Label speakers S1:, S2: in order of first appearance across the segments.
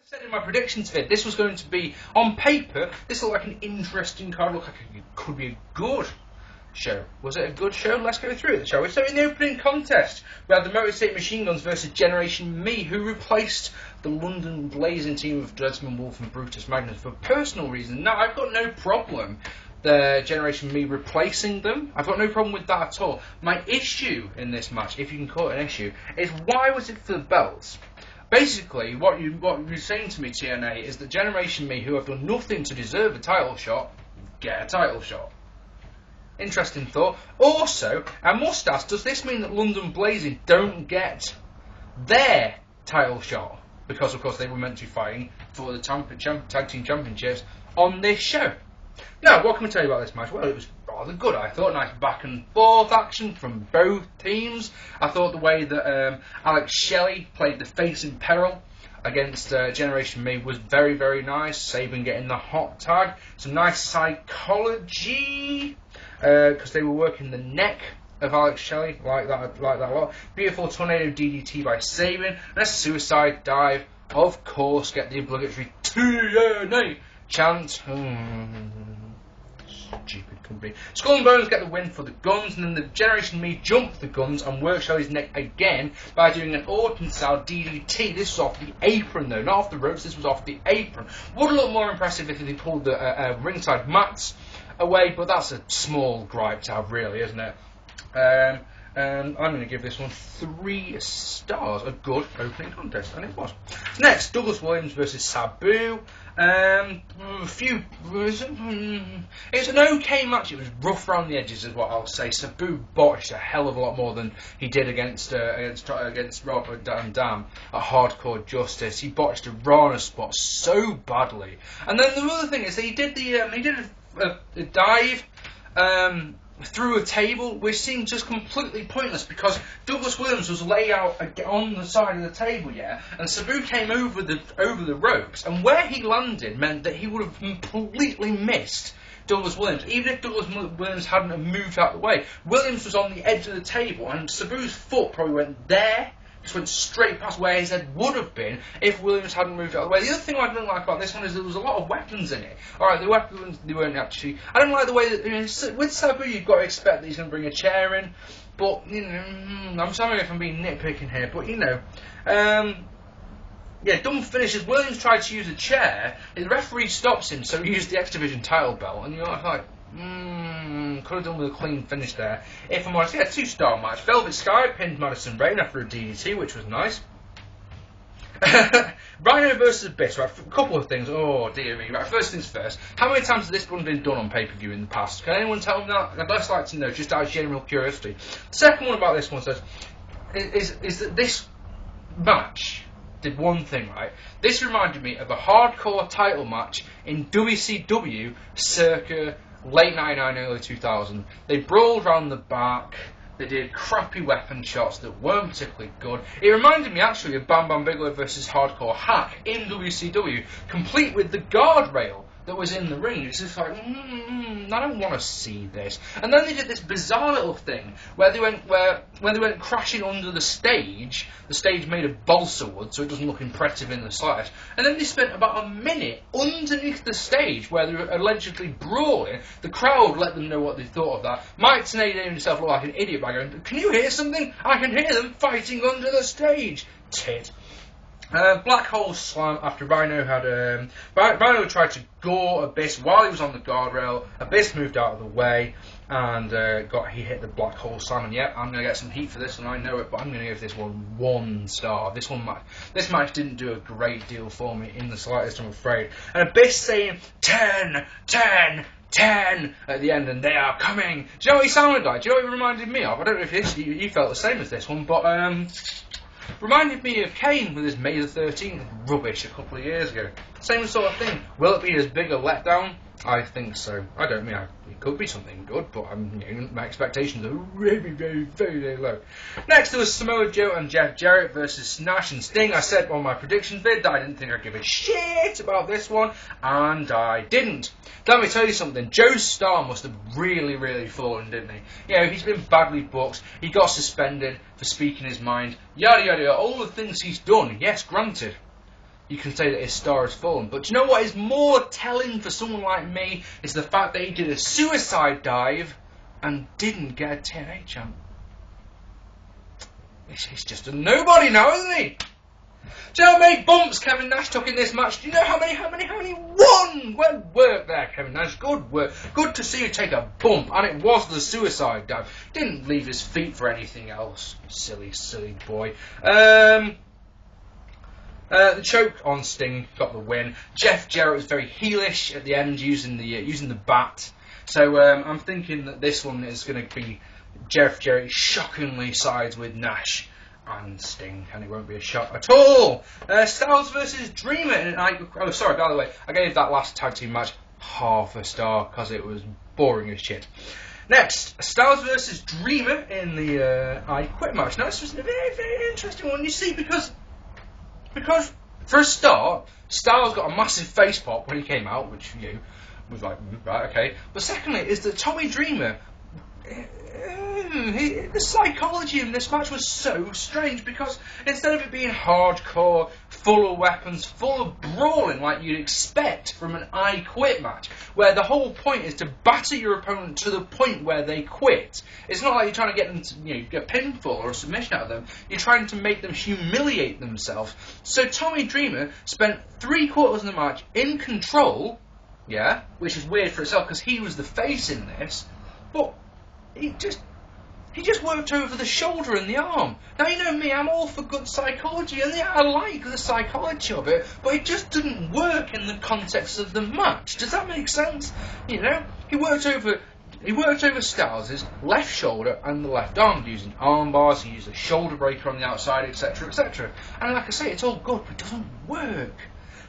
S1: said in my predictions vid, this was going to be, on paper, this looked like an interesting card, looked like it could be a good show. Was it a good show? Let's go through it, shall we? So in the opening contest, we had the Motor City Machine Guns versus Generation Me, who replaced the London Blazing team of Dreadsman Wolf and Brutus Magnus for personal reasons. Now, I've got no problem the Generation Me replacing them. I've got no problem with that at all. My issue in this match, if you can call it an issue, is why was it for the belts? Basically, what you're saying to me, TNA, is that Generation Me, who have done nothing to deserve a title shot, get a title shot. Interesting thought. Also, I must ask, does this mean that London Blazing don't get their title shot? Because, of course, they were meant to be fighting for the Tag Team Championships on this show. Now, what can we tell you about this match? Well, it was rather good, I thought. Nice back and forth action from both teams. I thought the way that Shelley played the face in peril against Generation Me was very, very nice. Sabin getting the hot tag. Some nice psychology, because they were working the neck of Shelley, like that a lot. Beautiful tornado DDT by Sabin. And a suicide dive, of course. Get the obligatory TNA chant. Stupid company. Skull and Bones get the win for the Guns, and then the Generation Me jump the Guns and work Shelley's neck again by doing an Orton style DDT. This was off the apron though, not off the ropes, this was off the apron. Would have looked more impressive if they pulled the ringside mats away, but that's a small gripe to have, really, isn't it? I'm going to give this one 3 stars. A good opening contest, and it was. Next, Douglas Williams versus Sabu. It's an okay match. It was rough around the edges, is what I'll say. Sabu botched a hell of a lot more than he did against Robert Van Dam at Hardcore Justice. He botched a Rana spot so badly. And then the other thing is that he did a dive through a table, which seemed just completely pointless because Douglas Williams was laid out on the side of the table, yeah, and Sabu came over the ropes, and where he landed meant that he would have completely missed Douglas Williams, even if Douglas Williams hadn't moved out of the way. Williams was on the edge of the table, and Sabu's foot probably went there. Just went straight past where his head would have been if Williams hadn't moved out of the way. The other thing I didn't like about this one is there was a lot of weapons in it. Alright, the weapons, they weren't actually... I don't like the way that... with Sabu, you've got to expect that he's going to bring a chair in. But, I'm sorry if I'm being nitpicking here, but, yeah, dumb finishes. Williams tried to use a chair. The referee stops him, so he used the X Division title belt. And you're like... could have done with a clean finish there. If I'm honest, yeah, 2-star match. Velvet Sky pinned Madison Rayne after a DDT, which was nice. Rhino Vs Abyss, right, a couple of things. Oh dear me. Right, first things first. How many times has this one been done on pay-per-view in the past? Can anyone tell me that? I'd just like to know, just out of general curiosity. The second one about this one says, is that this match did one thing, right? This reminded me of a hardcore title match in WCW circa late 99, early 2000. They brawled around the back. They did crappy weapon shots that weren't particularly good. It reminded me actually of Bam Bam Bigelow versus Hardcore Hack in WCW, complete with the guardrail that was in the ring. It's just like, I don't want to see this. And then they did this bizarre little thing where when they went crashing under the stage made of balsa wood, so it doesn't look impressive in the slightest. And then they spent about a minute underneath the stage where they were allegedly brawling. The crowd let them know what they thought of that. Mike Tenay made himself look like an idiot by going, "Can you hear something? I can hear them fighting under the stage." Tit. Black hole slam after Rhino tried to gore Abyss while he was on the guardrail. Abyss moved out of the way and he hit the black hole slam. And yeah, I'm gonna get some heat for this, and I know it, but I'm gonna give this one 1 star. This match didn't do a great deal for me in the slightest, I'm afraid. And Abyss saying 10, 10. 10 at the end, and they are coming. Do you know what he sounded like? Do you know what he reminded me of? I don't know if you felt the same as this one, but reminded me of Kane with his May the 13th rubbish a couple of years ago. Same sort of thing. Will it be as big a letdown? I think so. I don't mean it could be something good, but my expectations are very, very, very, very low. Next, there was Samoa Joe and Jarrett versus Nash and Sting. I said on my predictions vid that I didn't think I'd give a shit about this one, and I didn't. Let me tell you something. Joe's star must have really, really fallen, didn't he? He's been badly booked. He got suspended for speaking his mind. Yada, yada, yada. All the things he's done, yes, granted. you can say that his star has fallen. But do you know what is more telling for someone like me? Is the fact that he did a suicide dive and didn't get a TNA champ. He's just a nobody now, isn't he? Do you know how many bumps Kevin Nash took in this match? Do you know how many won? Good work there, Kevin Nash. Good work. Good to see you take a bump. And it was the suicide dive. Didn't leave his feet for anything else. Silly, silly boy. The choke on Sting got the win. Jarrett was very heelish at the end, using the bat. So I'm thinking that this one is going to be Jarrett shockingly sides with Nash and Sting, and it won't be a shock at all. Styles versus Dreamer, and oh sorry, by the way, I gave that last tag team match half a star because it was boring as shit. Next, Styles versus Dreamer in the I Quit match. Now this was a very, very interesting one, you see, because for a start, Styles got a massive face pop when he came out, which was like, right, okay. But secondly, is that Tommy Dreamer, the psychology in this match was so strange, because instead of it being hardcore, full of weapons, full of brawling like you'd expect from an I Quit match, where the whole point is to batter your opponent to the point where they quit. It's not like you're trying to get them to get a pinfall or a submission out of them. You're trying to make them humiliate themselves. So Tommy Dreamer spent 3/4 of the match in control, yeah, which is weird for itself because he was the face in this, but he just worked over the shoulder and the arm. Now, you know me, I'm all for good psychology, and yeah, I like the psychology of it, but it just didn't work in the context of the match. Does that make sense? You know, he worked over Styles' left shoulder and the left arm, using arm bars, he used a shoulder breaker on the outside, etc, etc. And like I say, it's all good, but it doesn't work.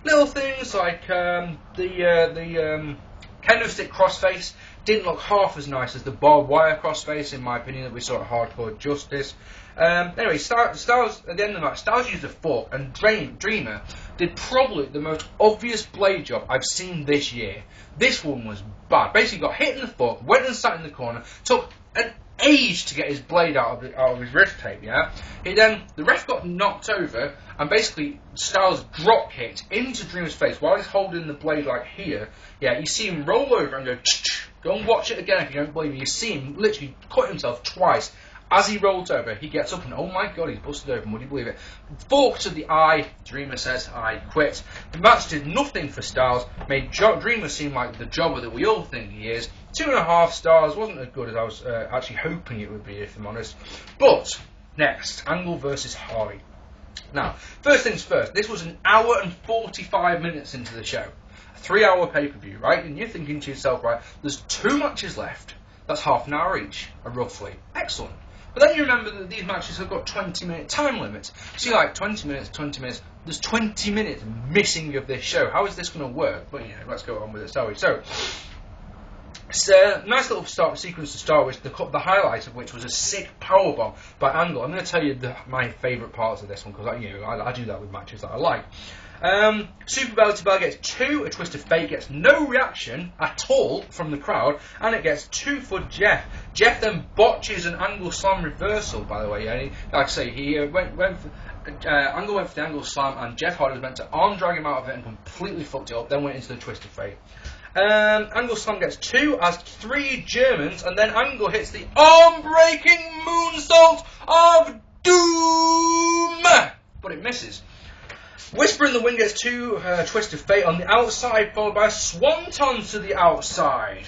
S1: Little things like the kendo stick crossface didn't look half as nice as the barbed wire crossface, in my opinion, that we saw at Hardcore Justice. Anyway, Styles, at the end of the match, Styles used a fork, and Dreamer did probably the most obvious blade job I've seen this year. This one was bad. Basically got hit in the fork, went and sat in the corner, took an age to get his blade out of his wrist tape, yeah? The ref got knocked over, and basically Styles drop kicked into Dreamer's face while he's holding the blade like here. Yeah, you see him roll over and go, go and watch it again if you don't believe me. You see him literally cut himself twice. As he rolls over, he gets up and, oh my god, he's busted open, would you believe it? Fork to the eye, Dreamer says, I quit. The match did nothing for Styles, made Dreamer seem like the jobber that we all think he is. 2.5 stars, wasn't as good as I was actually hoping it would be, if I'm honest. But, next, Angle versus Harley. Now, first things first, this was an hour and 45 minutes into the show. A 3-hour pay-per-view, right? And you're thinking to yourself, right, there's 2 matches left. That's half an hour each, roughly. Excellent. But then you remember that these matches have got 20-minute time limits. So you're like, 20 minutes, there's 20 minutes missing of this show. How is this going to work? But, let's go on with it, shall we? So, it's a nice little sequence to start with, the highlight of which was a sick powerbomb by Angle. I'm going to tell you my favourite parts of this one, because I do that with matches that I like. Super Belly to Bell gets 2, a Twist of Fate gets no reaction at all from the crowd, and it gets 2 for Jeff. Jeff then botches an Angle Slam reversal, by the way. Like I say, he Angle went for the Angle Slam, and Jeff Hardy was meant to arm drag him out of it and completely fucked it up, then went into the Twist of Fate. Angle Slam gets 2 as 3 Germans, and then Angle hits the arm-breaking moonsault of doom, but it misses. Whisper in the Wind gets 2 Twist of Fate on the outside, followed by a Swanton to the outside.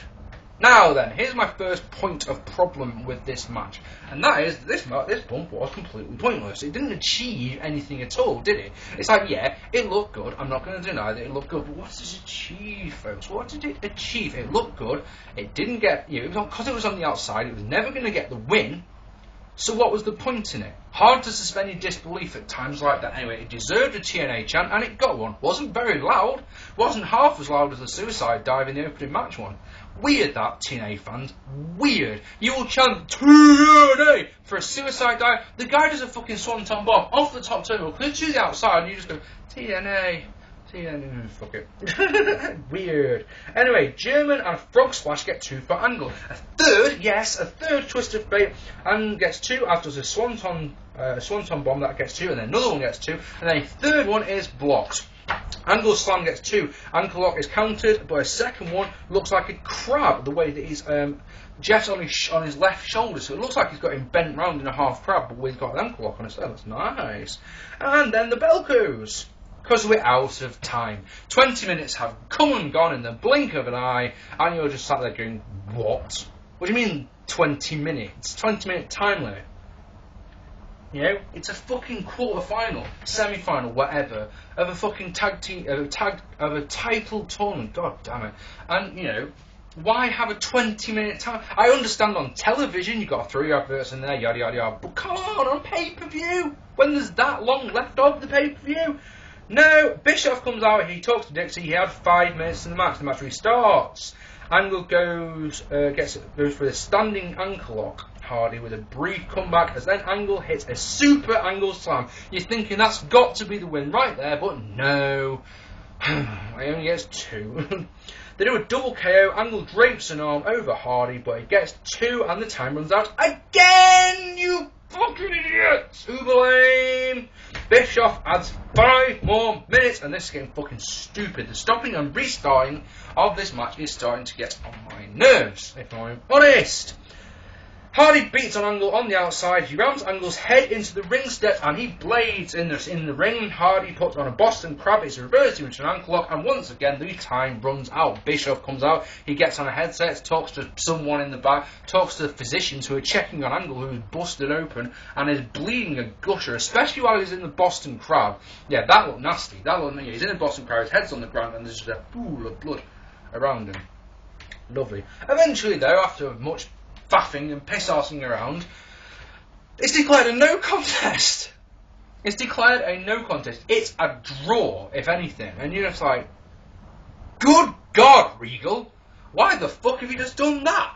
S1: Now then, here's my first point of problem with this match, and that is this bump was completely pointless. It didn't achieve anything at all, did it? It's like, yeah, it looked good. I'm not going to deny that it looked good, but what does it achieve, folks? What did it achieve? It looked good. It didn't get, because it was on the outside, it was never going to get the win. So what was the point in it? Hard to suspend your disbelief at times like that. Anyway, it deserved a TNA chant, and it got one. Wasn't very loud. Wasn't half as loud as the suicide dive in the opening match one. Weird that, TNA fans. Weird. You will chant TNA for a suicide dive. The guy does a fucking swanton bomb off the top turnbuckle, clear to the outside, and you just go, TNA. Fuck it. Weird. Anyway, German and Frog Splash get 2 for Angle. A third Twist of Fate, and gets 2, as does a Swanton bomb that gets 2, and then another one gets 2, and then a third one is blocked. Angle slam gets 2. Ankle lock is countered, but a second one looks like a crab. The way that he's Jeff's on his left shoulder, so it looks like he's got him bent round in a half crab, but we've got an ankle lock on his head. That's nice. And then the bell goes. Because we're out of time. 20 minutes have come and gone in the blink of an eye, and you're just sat there going, what? What do you mean 20 minutes? 20-minute time limit? You know, it's a fucking quarter-final, semi-final, whatever, of a fucking of a title tournament. God damn it! And you know, why have a 20-minute time? I understand on television you've got 3 adverts in there, yada yada yada. But come on pay-per-view, when there's that long left of the pay-per-view. No, Bischoff comes out. He talks to Dixie. He had 5 minutes in the match. The match restarts. Angle goes for a standing ankle lock. Hardy with a brief comeback as then Angle hits a super angle slam. You're thinking that's got to be the win right there, but no. He only gets 2. They do a double KO. Angle drapes an arm over Hardy, but he gets 2 and the time runs out again. You fucking idiots! Uber lame. Bischoff adds 5 more minutes, and this is getting fucking stupid. The stopping and restarting of this match is starting to get on my nerves, if I'm honest. Hardy beats on Angle on the outside. He rams Angle's head into the ring steps and he blades in the ring. Hardy puts on a Boston Crab. It's reversed into an ankle lock, and once again the time runs out. Bischoff comes out. He gets on a headset, talks to someone in the back, talks to the physicians who are checking on Angle, who's busted open and is bleeding a gusher, especially while he's in the Boston Crab. Yeah, that looked nasty. He's in the Boston Crab. His head's on the ground and there's just a pool of blood around him. Lovely. Eventually, though, after much faffing and piss-arsing around, it's declared a no contest. It's declared a no contest. It's a draw, if anything. And you're just like, good God, Regal, why the fuck have you just done that?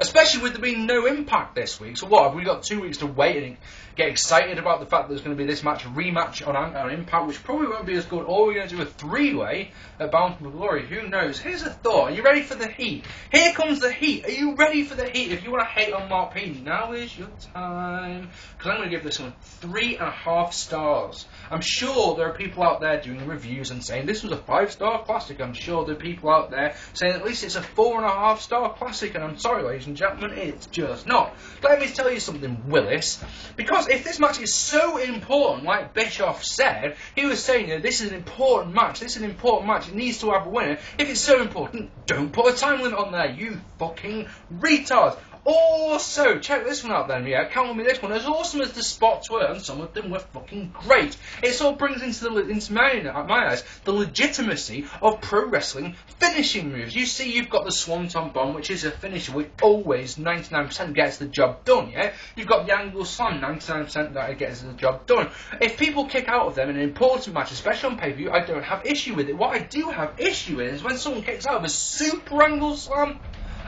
S1: Especially with there being no Impact this week. So what, have we got 2 weeks to wait and get excited about the fact that there's going to be this rematch on Impact, which probably won't be as good, or we're going to do a 3-way at Bound for Glory? Who knows? Here's a thought. Are you ready for the heat? Here comes the heat. Are you ready for the heat? If you want to hate on Mark P, now is your time. Because I'm going to give this one 3.5 stars. I'm sure there are people out there doing reviews and saying this was a 5-star classic. I'm sure there are people out there saying at least it's a 4.5-star classic, and I'm sorry, ladies and gentlemen, it's just not. Let me tell you something, Willis, because if this match is so important, like Bischoff said, he was saying, you know, this is an important match, it needs to have a winner. If it's so important, don't put a time limit on there, you fucking retards. Also, check this one out then, yeah, count on me this one. As awesome as the spots were, and some of them were fucking great, it sort of brings into my eyes the legitimacy of pro wrestling finishing moves. You see, you've got the Swanton Bomb, which is a finisher which always 99% gets the job done, yeah? You've got the Angle Slam, 99% that it gets the job done. If people kick out of them in an important match, especially on pay-per-view, I don't have issue with it. What I do have issue with is when someone kicks out of a Super Angle Slam.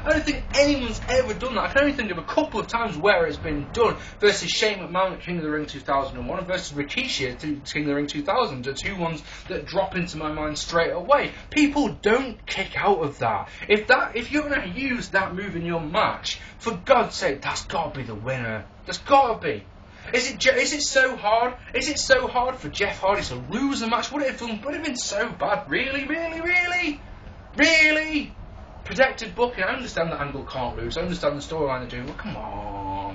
S1: I don't think anyone's ever done that. I can only think of a couple of times where it's been done. Versus Shane McMahon at King of the Ring 2001 and versus Rikishi at King of the Ring 2000 are 2 ones that drop into my mind straight away. People don't kick out of that. If you're going to use that move in your match, for God's sake, that's got to be the winner. That's got to be. Is it so hard? Is it so hard for Jeff Hardy to lose the match? Would it have been so bad? Really? Protected booking. I understand that Angle can't lose. I understand the storyline they're doing. Well,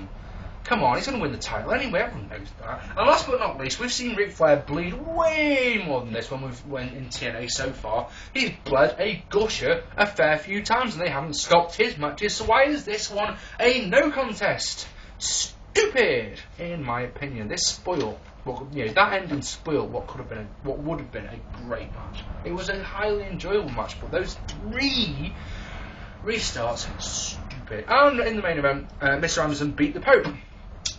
S1: come on, he's going to win the title anyway. Everyone knows that. And last but not least, we've seen Ric Flair bleed way more than this when we've went in TNA so far. He's bled a gusher a fair few times, and they haven't stopped his matches. So why is this one a no contest? Stupid, in my opinion. This spoiled. Well, you know, that ending spoiled what would have been a great match. It was a highly enjoyable match, but those 3 restarts, stupid. And in the main event, Mr. Anderson beat the Pope,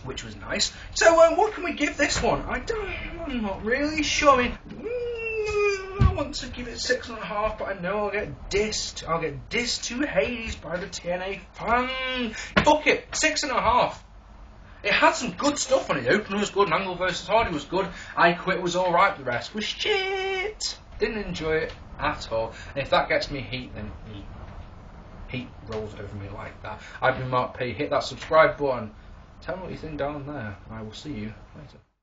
S1: which was nice. So, what can we give this one? I'm not really sure. I want to give it 6.5, but I know I'll get dissed. I'll get dissed to Hades by the TNA fan. Fuck it, 6.5. It had some good stuff on it. The opener was good, Angle vs Hardy was good, I Quit was alright, the rest was shit. Didn't enjoy it at all. And if that gets me heat, then heat rolls over me like that. I've been Mark P. Hit that subscribe button. Tell me what you think down there. I will see you later.